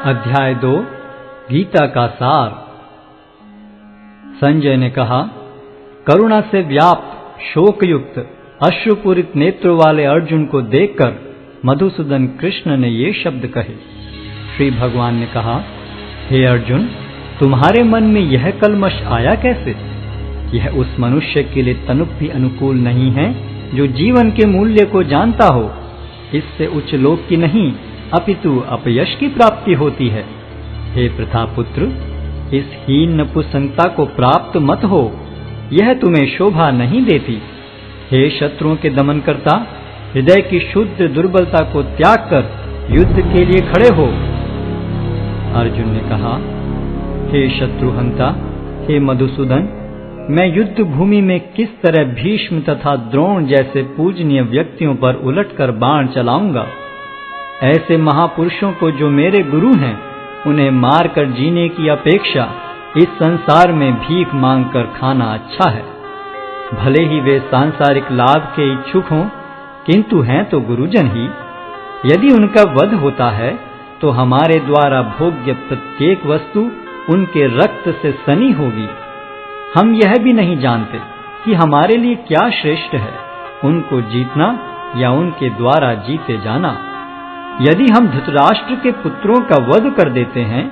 अध्याय 2 गीता का सार। संजय ने कहा, करुणा से व्याप्त शोकयुक्त अश्रुपूरित नेत्रों वाले अर्जुन को देखकर मधुसूदन कृष्ण ने ये शब्द कहे। श्री भगवान ने कहा, हे अर्जुन, तुम्हारे मन में यह कलमश आया कैसे? यह उस मनुष्य के लिए तनुक भी अनुकूल नहीं है जो जीवन के मूल्य को जानता हो। इससे उच्च लोक की नहीं अपितु अपयश की प्राप्ति होती है। हे प्रतापुत्र, इस हीन नपुंसकता को प्राप्त मत हो, यह तुम्हें शोभा नहीं देती। हे शत्रुओं के दमन करता, हृदय की शुद्ध दुर्बलता को त्याग कर युद्ध के लिए खड़े हो। अर्जुन ने कहा, हे शत्रुहंता, हे मधुसूदन, मैं युद्ध भूमि में किस तरह भीष्म तथा द्रोण जैसे पूजनीय व्यक्तियों पर उलटकर बाण चलाऊंगा? ऐसे महापुरुषों को जो मेरे गुरु हैं, उन्हें मारकर जीने की अपेक्षा इस संसार में भीख मांगकर खाना अच्छा है। भले ही वे सांसारिक लाभ के इच्छुक हों, किंतु हैं तो गुरुजन ही। यदि उनका वध होता है तो हमारे द्वारा भोग्य प्रत्येक वस्तु उनके रक्त से सनी होगी। हम यह भी नहीं जानते कि हमारे लिए क्या श्रेष्ठ है, उनको जीतना या उनके द्वारा जीते जाना। यदि हम धृतराष्ट्र के पुत्रों का वध कर देते हैं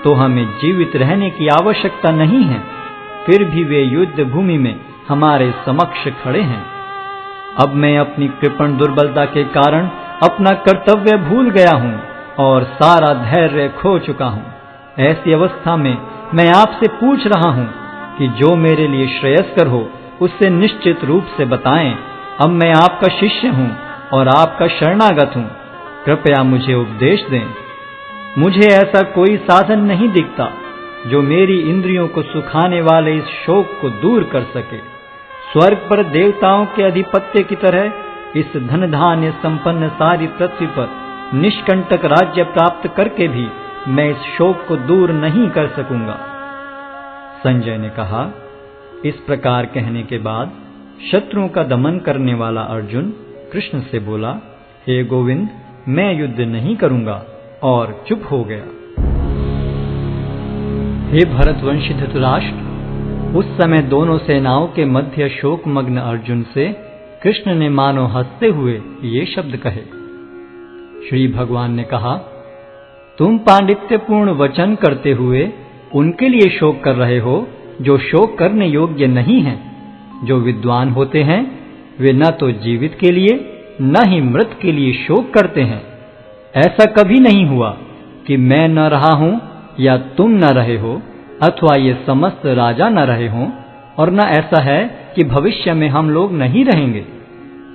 तो हमें जीवित रहने की आवश्यकता नहीं है, फिर भी वे युद्ध भूमि में हमारे समक्ष खड़े हैं। अब मैं अपनी कृपण दुर्बलता के कारण अपना कर्तव्य भूल गया हूं और सारा धैर्य खो चुका हूं। ऐसी अवस्था में मैं आपसे पूछ रहा हूं कि जो मेरे लिए श्रेयस्कर हो उससे निश्चित रूप से बताएं। अब मैं आपका शिष्य हूं और आपका शरणागत हूं, कृपया मुझे उपदेश दें। मुझे ऐसा कोई साधन नहीं दिखता जो मेरी इंद्रियों को सुखाने वाले इस शोक को दूर कर सके। स्वर्ग पर देवताओं के अधिपत्य की तरह इस धन धान्य संपन्न सारी पृथ्वी पर निष्कंटक राज्य प्राप्त करके भी मैं इस शोक को दूर नहीं कर सकूंगा। संजय ने कहा, इस प्रकार कहने के बाद शत्रुओं का दमन करने वाला अर्जुन कृष्ण से बोला, हे गोविंद, मैं युद्ध नहीं करूंगा, और चुप हो गया। हे भरतवंशी धृतराष्ट्र, उस समय दोनों सेनाओं के मध्य शोकमग्न अर्जुन से कृष्ण ने मानो हंसते हुए ये शब्द कहे। श्री भगवान ने कहा, तुम पांडित्यपूर्ण वचन करते हुए उनके लिए शोक कर रहे हो जो शोक करने योग्य नहीं हैं। जो विद्वान होते हैं वे न तो जीवित के लिए न ही मृत के लिए शोक करते हैं। ऐसा कभी नहीं हुआ कि मैं न रहा हूं या तुम न रहे हो, अथवा ये समस्त राजा न रहे हों, और न ऐसा है कि भविष्य में हम लोग नहीं रहेंगे।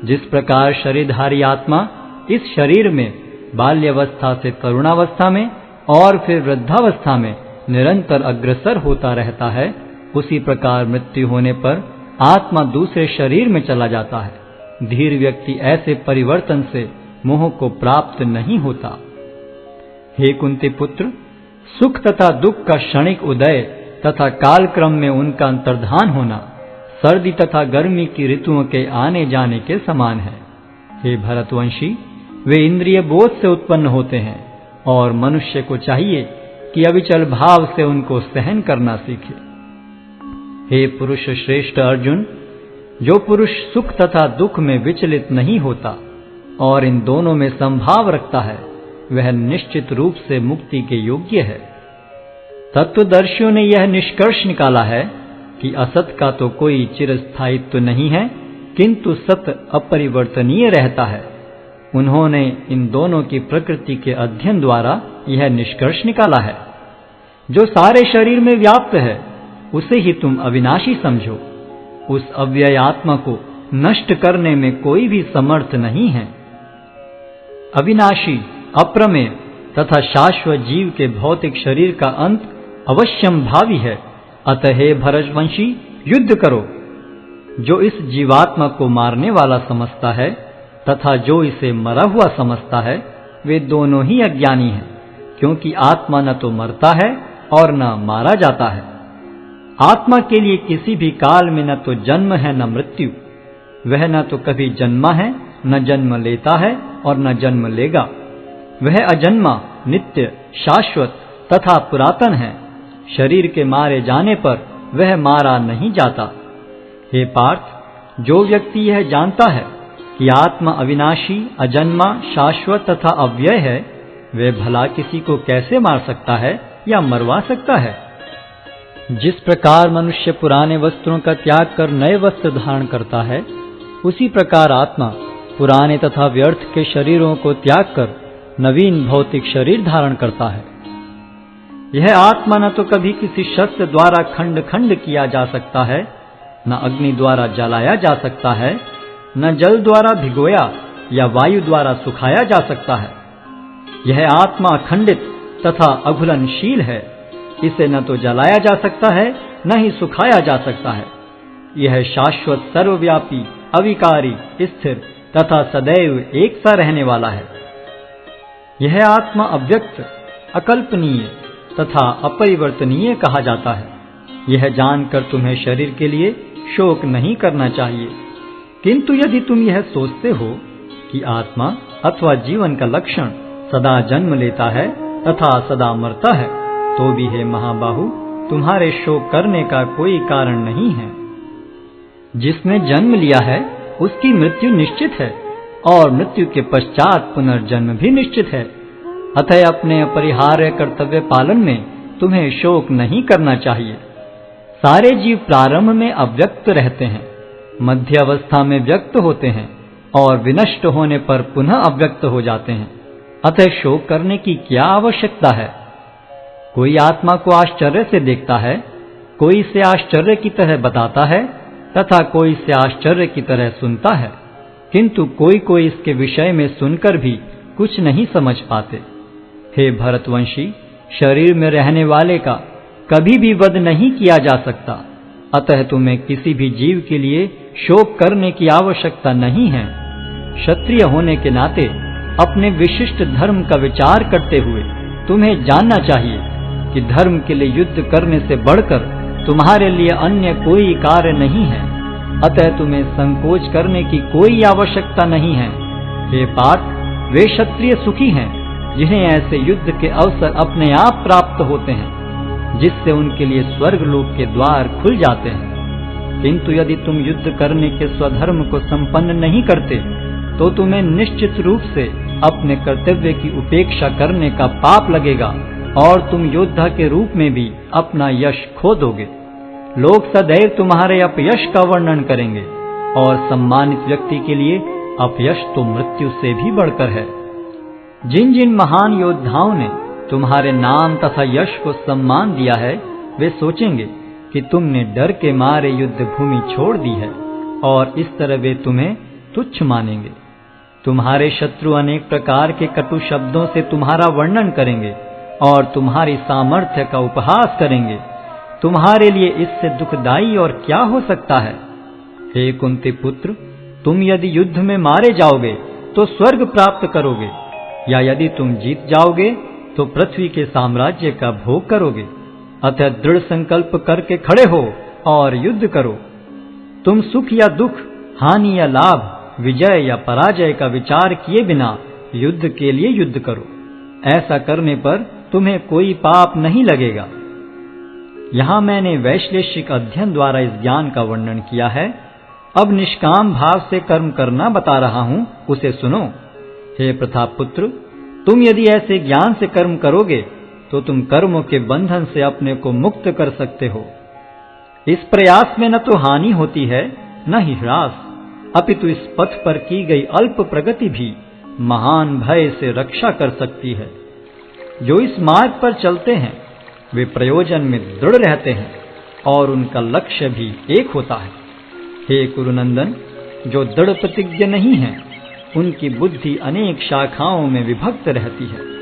जिस प्रकार शरीरधारी आत्मा इस शरीर में बाल्यावस्था से तरुणावस्था में और फिर वृद्धावस्था में निरंतर अग्रसर होता रहता है, उसी प्रकार मृत्यु होने पर आत्मा दूसरे शरीर में चला जाता है। धीर व्यक्ति ऐसे परिवर्तन से मोह को प्राप्त नहीं होता। हे कुंती पुत्र, सुख तथा दुख का क्षणिक उदय तथा कालक्रम में उनका अंतर्धान होना सर्दी तथा गर्मी की ऋतुओं के आने जाने के समान है। हे भरतवंशी, वे इंद्रिय बोध से उत्पन्न होते हैं और मनुष्य को चाहिए कि अविचल भाव से उनको सहन करना सीखे। हे पुरुष श्रेष्ठ अर्जुन, जो पुरुष सुख तथा दुख में विचलित नहीं होता और इन दोनों में संभाव रखता है, वह निश्चित रूप से मुक्ति के योग्य है। तत्वदर्शियों ने यह निष्कर्ष निकाला है कि असत का तो कोई चिरस्थायित्व नहीं है, किंतु सत अपरिवर्तनीय रहता है। उन्होंने इन दोनों की प्रकृति के अध्ययन द्वारा यह निष्कर्ष निकाला है। जो सारे शरीर में व्याप्त है उसे ही तुम अविनाशी समझो। उस अव्यय आत्मा को नष्ट करने में कोई भी समर्थ नहीं है। अविनाशी, अप्रमेय तथा शाश्वत जीव के भौतिक शरीर का अंत अवश्यम भावी है। अतः हे भरतवंशी, युद्ध करो। जो इस जीवात्मा को मारने वाला समझता है तथा जो इसे मरा हुआ समझता है, वे दोनों ही अज्ञानी हैं, क्योंकि आत्मा न तो मरता है और न मारा जाता है। आत्मा के लिए किसी भी काल में न तो जन्म है न मृत्यु। वह न तो कभी जन्मा है, न जन्म लेता है और न जन्म लेगा। वह अजन्मा नित्य, शाश्वत तथा पुरातन है। शरीर के मारे जाने पर वह मारा नहीं जाता। हे पार्थ, जो व्यक्ति यह जानता है कि आत्मा अविनाशी, अजन्मा, शाश्वत तथा अव्यय है, वे भला किसी को कैसे मार सकता है या मरवा सकता है? जिस प्रकार मनुष्य पुराने वस्त्रों का त्याग कर नए वस्त्र धारण करता है, उसी प्रकार आत्मा पुराने तथा व्यर्थ के शरीरों को त्याग कर नवीन भौतिक शरीर धारण करता है। यह आत्मा न तो कभी किसी शस्त्र द्वारा खंड खंड किया जा सकता है, न अग्नि द्वारा जलाया जा सकता है, न जल द्वारा भिगोया या वायु द्वारा सुखाया जा सकता है। यह आत्मा अखंडित तथा अघुलनशील है। इसे न तो जलाया जा सकता है, न ही सुखाया जा सकता है। यह शाश्वत, सर्वव्यापी, अविकारी, स्थिर तथा सदैव एक सा रहने वाला है। यह आत्मा अव्यक्त, अकल्पनीय तथा अपरिवर्तनीय कहा जाता है। यह जानकर तुम्हें शरीर के लिए शोक नहीं करना चाहिए। किंतु यदि तुम यह सोचते हो कि आत्मा अथवा जीवन का लक्षण सदा जन्म लेता है तथा सदा मरता है, तो भी हे महाबाहु, तुम्हारे शोक करने का कोई कारण नहीं है। जिसने जन्म लिया है उसकी मृत्यु निश्चित है और मृत्यु के पश्चात पुनर्जन्म भी निश्चित है। अतः अपने अपरिहार्य कर्तव्य पालन में तुम्हें शोक नहीं करना चाहिए। सारे जीव प्रारंभ में अव्यक्त रहते हैं, मध्य अवस्था में व्यक्त होते हैं और विनष्ट होने पर पुनः अव्यक्त हो जाते हैं। अतः शोक करने की क्या आवश्यकता है? कोई आत्मा को आश्चर्य से देखता है, कोई इसे आश्चर्य की तरह बताता है तथा कोई इसे आश्चर्य की तरह सुनता है, किंतु कोई कोई इसके विषय में सुनकर भी कुछ नहीं समझ पाते। हे भरतवंशी, शरीर में रहने वाले का कभी भी वध नहीं किया जा सकता। अतः तुम्हें किसी भी जीव के लिए शोक करने की आवश्यकता नहीं है। क्षत्रिय होने के नाते अपने विशिष्ट धर्म का विचार करते हुए तुम्हें जानना चाहिए कि धर्म के लिए युद्ध करने से बढ़कर तुम्हारे लिए अन्य कोई कार्य नहीं है। अतः तुम्हें संकोच करने की कोई आवश्यकता नहीं है। हे पार्थ, वे क्षत्रिय सुखी हैं जिन्हें ऐसे युद्ध के अवसर अपने आप प्राप्त होते हैं, जिससे उनके लिए स्वर्ग लोक के द्वार खुल जाते हैं। किंतु यदि तुम युद्ध करने के स्वधर्म को संपन्न नहीं करते, तो तुम्हें निश्चित रूप से अपने कर्तव्य की उपेक्षा करने का पाप लगेगा और तुम योद्धा के रूप में भी अपना यश खो दोगे। लोग सदैव तुम्हारे अपयश का वर्णन करेंगे और सम्मानित व्यक्ति के लिए अपयश तो मृत्यु से भी बढ़कर है। जिन जिन महान योद्धाओं ने तुम्हारे नाम तथा यश को सम्मान दिया है, वे सोचेंगे कि तुमने डर के मारे युद्ध भूमि छोड़ दी है और इस तरह वे तुम्हें तुच्छ मानेंगे। तुम्हारे शत्रु अनेक प्रकार के कटु शब्दों से तुम्हारा वर्णन करेंगे और तुम्हारी सामर्थ्य का उपहास करेंगे। तुम्हारे लिए इससे दुखदाई और क्या हो सकता है? हे कुंती पुत्र, तुम यदि युद्ध में मारे जाओगे तो स्वर्ग प्राप्त करोगे, या यदि तुम जीत जाओगे तो पृथ्वी के साम्राज्य का भोग करोगे। अतः दृढ़ संकल्प करके खड़े हो और युद्ध करो। तुम सुख या दुख, हानि या लाभ, विजय या पराजय का विचार किए बिना युद्ध के लिए युद्ध करो। ऐसा करने पर तुम्हें कोई पाप नहीं लगेगा। यहाँ मैंने वैश्लेषिक अध्ययन द्वारा इस ज्ञान का वर्णन किया है। अब निष्काम भाव से कर्म करना बता रहा हूँ, उसे सुनो। हे प्रतापपुत्र, तुम यदि ऐसे ज्ञान से कर्म करोगे तो तुम कर्मों के बंधन से अपने को मुक्त कर सकते हो। इस प्रयास में न तो हानि होती है न ही ह्रास, अपितु इस पथ पर की गई अल्प प्रगति भी महान भय से रक्षा कर सकती है। जो इस मार्ग पर चलते हैं वे प्रयोजन में दृढ़ रहते हैं और उनका लक्ष्य भी एक होता है। हे कुरुनंदन, जो दृढ़ प्रतिज्ञ नहीं है उनकी बुद्धि अनेक शाखाओं में विभक्त रहती है।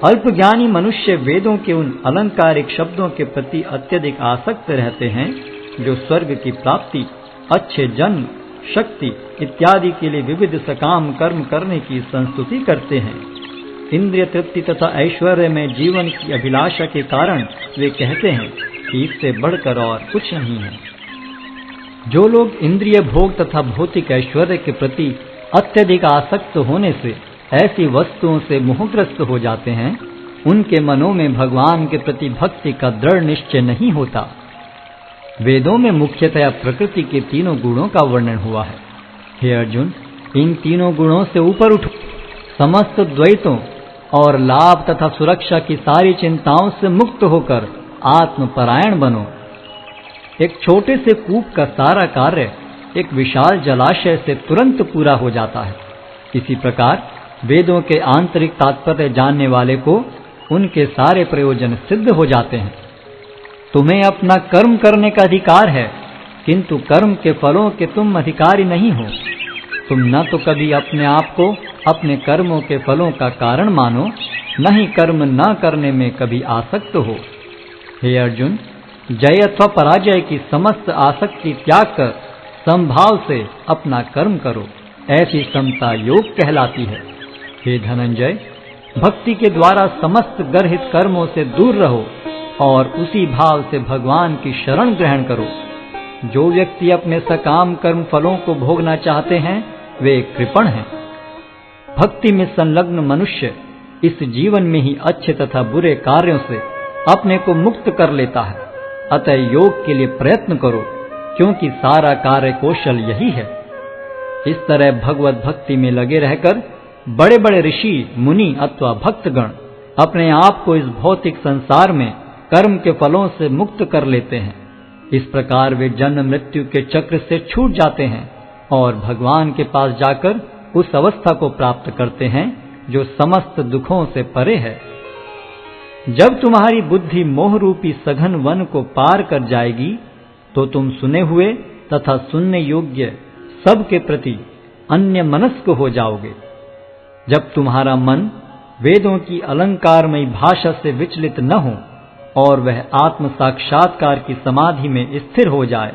अल्पज्ञानी मनुष्य वेदों के उन अलंकारिक शब्दों के प्रति अत्यधिक आसक्त रहते हैं जो स्वर्ग की प्राप्ति, अच्छे जन्म, शक्ति इत्यादि के लिए विविध सकाम कर्म करने की संस्तुति करते हैं। इंद्रिय तृप्ति तथा ऐश्वर्य में जीवन की अभिलाषा के कारण वे कहते हैं कि इससे बढ़कर और कुछ नहीं है। जो लोग इंद्रिय भोग तथा भौतिक ऐश्वर्य के प्रति अत्यधिक आसक्त होने से ऐसी वस्तुओं से मोहग्रस्त हो जाते हैं, उनके मनों में भगवान के प्रति भक्ति का दृढ़ निश्चय नहीं होता। वेदों में मुख्यतया प्रकृति के तीनों गुणों का वर्णन हुआ है। हे अर्जुन, इन तीनों गुणों से ऊपर उठो, समस्त द्वैतों और लाभ तथा सुरक्षा की सारी चिंताओं से मुक्त होकर आत्मपरायण बनो। एक छोटे से कूप का सारा कार्य एक विशाल जलाशय से तुरंत पूरा हो जाता है। इसी प्रकार वेदों के आंतरिक तात्पर्य जानने वाले को उनके सारे प्रयोजन सिद्ध हो जाते हैं। तुम्हें अपना कर्म करने का अधिकार है, किंतु कर्म के फलों के तुम अधिकारी नहीं हो। तुम न तो कभी अपने आप को अपने कर्मों के फलों का कारण मानो, न ही कर्म न करने में कभी आसक्त हो। हे अर्जुन, जय अथवा पराजय की समस्त आसक्ति त्याग कर समभाव से अपना कर्म करो, ऐसी समता योग कहलाती है। हे धनंजय, भक्ति के द्वारा समस्त गर्हित कर्मों से दूर रहो और उसी भाव से भगवान की शरण ग्रहण करो। जो व्यक्ति अपने सकाम कर्म फलों को भोगना चाहते हैं, वे कृपण हैं। भक्ति में संलग्न मनुष्य इस जीवन में ही अच्छे तथा बुरे कार्यों से अपने को मुक्त कर लेता है। अतः योग के लिए प्रयत्न करो, क्योंकि सारा कार्य कौशल यही है। इस तरह भगवत भक्ति में लगे रहकर बड़े बड़े ऋषि, मुनि अथवा भक्तगण अपने आप को इस भौतिक संसार में कर्म के फलों से मुक्त कर लेते हैं। इस प्रकार वे जन्म मृत्यु के चक्र से छूट जाते हैं और भगवान के पास जाकर उस अवस्था को प्राप्त करते हैं जो समस्त दुखों से परे है। जब तुम्हारी बुद्धि मोह रूपी सघन वन को पार कर जाएगी, तो तुम सुने हुए तथा सुनने योग्य सब के प्रति अन्य मनस्क हो जाओगे। जब तुम्हारा मन वेदों की अलंकारमयी भाषा से विचलित न हो और वह आत्म साक्षात्कार की समाधि में स्थिर हो जाए,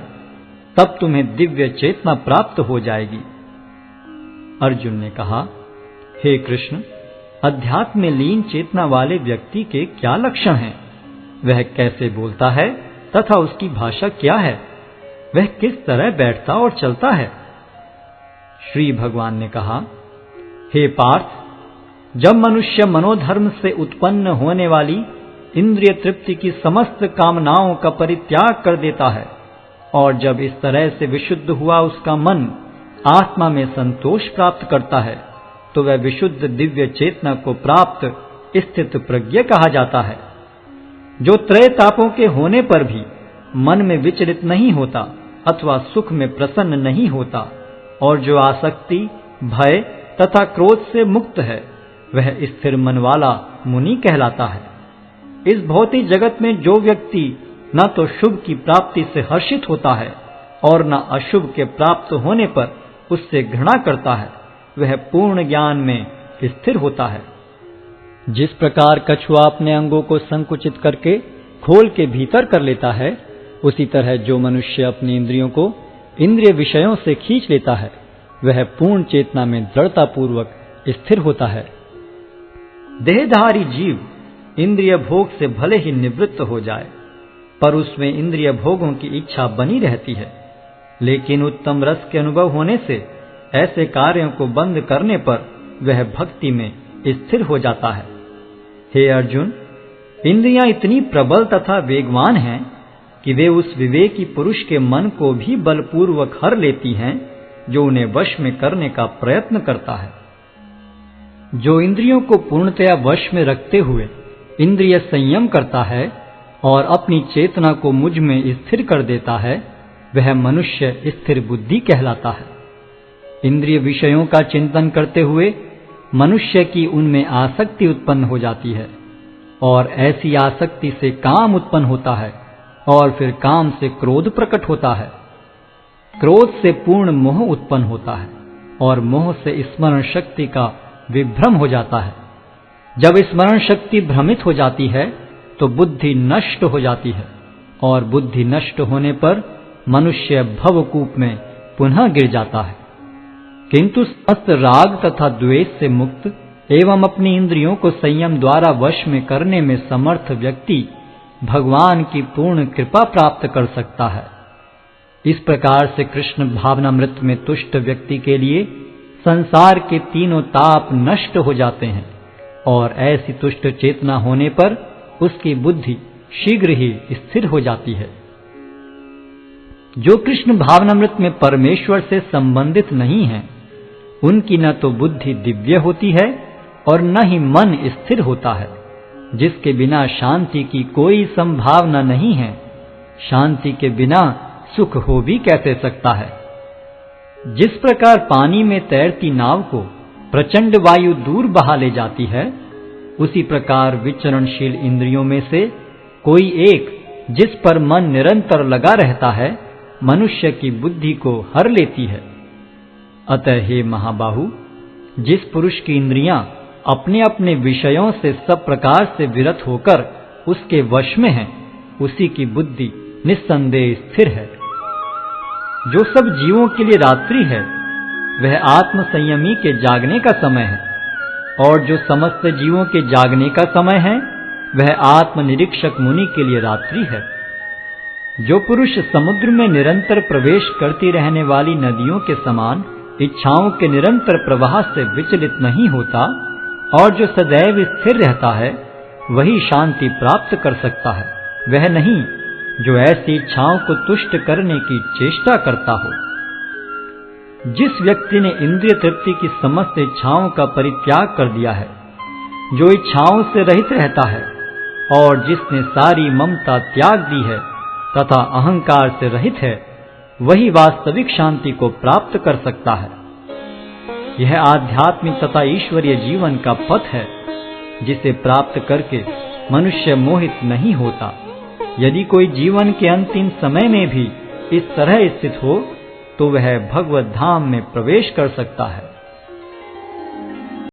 तब तुम्हें दिव्य चेतना प्राप्त हो जाएगी। अर्जुन ने कहा, हे कृष्ण, अध्यात्म में लीन चेतना वाले व्यक्ति के क्या लक्षण हैं? वह कैसे बोलता है तथा उसकी भाषा क्या है? वह किस तरह बैठता और चलता है? श्री भगवान ने कहा, हे पार्थ, जब मनुष्य मनोधर्म से उत्पन्न होने वाली इंद्रिय तृप्ति की समस्त कामनाओं का परित्याग कर देता है और जब इस तरह से विशुद्ध हुआ उसका मन आत्मा में संतोष प्राप्त करता है, तो वह विशुद्ध दिव्य चेतना को प्राप्त स्थित प्रज्ञ कहा जाता है, जो त्रय तापों के होने पर भी मन में विचलित नहीं होता अथवा सुख में प्रसन्न नहीं होता और जो आसक्ति, भय तथा क्रोध से मुक्त है, वह स्थिर मन वाला मुनि कहलाता है। इस भौतिक जगत में जो व्यक्ति न तो शुभ की प्राप्ति से हर्षित होता है और न अशुभ के प्राप्त होने पर उससे घृणा करता है, वह पूर्ण ज्ञान में स्थिर होता है। जिस प्रकार कछुआ अपने अंगों को संकुचित करके खोल के भीतर कर लेता है, उसी तरह जो मनुष्य अपनी इंद्रियों को इंद्रिय विषयों से खींच लेता है, वह पूर्ण चेतना में दृढ़ता पूर्वक स्थिर होता है। देहधारी जीव इंद्रिय भोग से भले ही निवृत्त हो जाए, पर उसमें इंद्रिय भोगों की इच्छा बनी रहती है। लेकिन उत्तम रस के अनुभव होने से ऐसे कार्यों को बंद करने पर वह भक्ति में स्थिर हो जाता है। हे अर्जुन, इंद्रियां इतनी प्रबल तथा वेगवान हैं कि वे उस विवेकी पुरुष के मन को भी बलपूर्वक हर लेती हैं, जो उन्हें वश में करने का प्रयत्न करता है। जो इंद्रियों को पूर्णतया वश में रखते हुए इंद्रिय संयम करता है और अपनी चेतना को मुझ में स्थिर कर देता है, वह मनुष्य स्थिर बुद्धि कहलाता है। इंद्रिय विषयों का चिंतन करते हुए मनुष्य की उनमें आसक्ति उत्पन्न हो जाती है और ऐसी आसक्ति से काम उत्पन्न होता है और फिर काम से क्रोध प्रकट होता है। क्रोध से पूर्ण मोह उत्पन्न होता है और मोह से स्मरण शक्ति का विभ्रम हो जाता है। जब स्मरण शक्ति भ्रमित हो जाती है तो बुद्धि नष्ट हो जाती है और बुद्धि नष्ट होने पर मनुष्य भवकूप में पुनः गिर जाता है। किंतु समस्त राग तथा द्वेष से मुक्त एवं अपनी इंद्रियों को संयम द्वारा वश में करने में समर्थ व्यक्ति भगवान की पूर्ण कृपा प्राप्त कर सकता है। इस प्रकार से कृष्ण भावनामृत में तुष्ट व्यक्ति के लिए संसार के तीनों ताप नष्ट हो जाते हैं और ऐसी तुष्ट चेतना होने पर उसकी बुद्धि शीघ्र ही स्थिर हो जाती है। जो कृष्ण भावनामृत में परमेश्वर से संबंधित नहीं है, उनकी न तो बुद्धि दिव्य होती है और न ही मन स्थिर होता है। जिसके बिना शांति की कोई संभावना नहीं है, शांति के बिना सुख हो भी कैसे सकता है। जिस प्रकार पानी में तैरती नाव को प्रचंड वायु दूर बहा ले जाती है, उसी प्रकार विचरणशील इंद्रियों में से कोई एक जिस पर मन निरंतर लगा रहता है, मनुष्य की बुद्धि को हर लेती है। अतः हे महाबाहु, जिस पुरुष की इंद्रियां अपने अपने विषयों से सब प्रकार से विरत होकर उसके वश में हैं, उसी की बुद्धि निस्संदेह स्थिर है। जो सब जीवों के लिए रात्रि है, वह आत्म संयमी के जागने का समय है, और जो समस्त जीवों के जागने का समय है, वह आत्मनिरीक्षक मुनि के लिए रात्रि है। जो पुरुष समुद्र में निरंतर प्रवेश करती रहने वाली नदियों के समान इच्छाओं के निरंतर प्रवाह से विचलित नहीं होता और जो सदैव स्थिर रहता है, वही शांति प्राप्त कर सकता है, वह नहीं जो ऐसी इच्छाओं को तुष्ट करने की चेष्टा करता हो। जिस व्यक्ति ने इंद्रिय तृप्ति की समस्त इच्छाओं का परित्याग कर दिया है, जो इच्छाओं से रहित रहता है और जिसने सारी ममता त्याग दी है तथा अहंकार से रहित है, वही वास्तविक शांति को प्राप्त कर सकता है। यह आध्यात्मिक तथा ईश्वरीय जीवन का पथ है, जिसे प्राप्त करके मनुष्य मोहित नहीं होता। यदि कोई जीवन के अंतिम समय में भी इस तरह स्थित हो, तो वह भगवत धाम में प्रवेश कर सकता है।